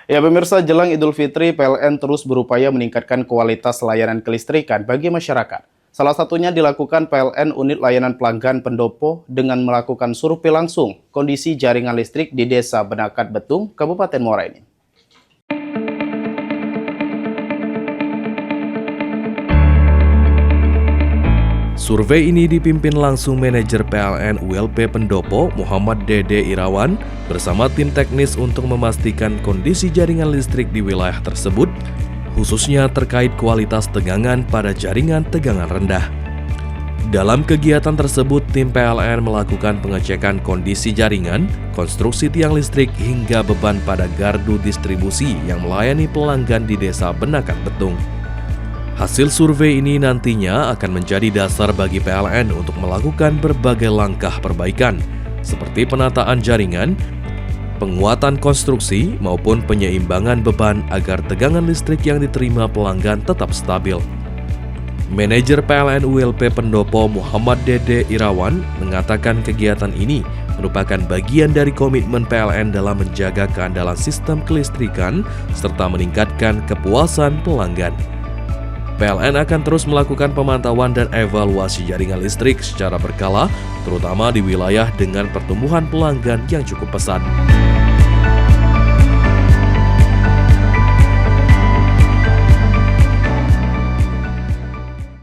Ya pemirsa, jelang Idul Fitri, PLN terus berupaya meningkatkan kualitas layanan kelistrikan bagi masyarakat. Salah satunya dilakukan PLN Unit Layanan Pelanggan Pendopo dengan melakukan survei langsung kondisi jaringan listrik di Desa Benakat Betung, Kabupaten Muara Enim. Survei ini dipimpin langsung manajer PLN ULP Pendopo Muhammad Dede Irawan bersama tim teknis untuk memastikan kondisi jaringan listrik di wilayah tersebut, khususnya terkait kualitas tegangan pada jaringan tegangan rendah. Dalam kegiatan tersebut, tim PLN melakukan pengecekan kondisi jaringan, konstruksi tiang listrik hingga beban pada gardu distribusi yang melayani pelanggan di Desa Benakat Betung. Hasil survei ini nantinya akan menjadi dasar bagi PLN untuk melakukan berbagai langkah perbaikan, seperti penataan jaringan, penguatan konstruksi, maupun penyeimbangan beban agar tegangan listrik yang diterima pelanggan tetap stabil. Manajer PLN ULP Pendopo Muhammad Dede Irawan mengatakan kegiatan ini merupakan bagian dari komitmen PLN dalam menjaga keandalan sistem kelistrikan serta meningkatkan kepuasan pelanggan. PLN akan terus melakukan pemantauan dan evaluasi jaringan listrik secara berkala, terutama di wilayah dengan pertumbuhan pelanggan yang cukup pesat.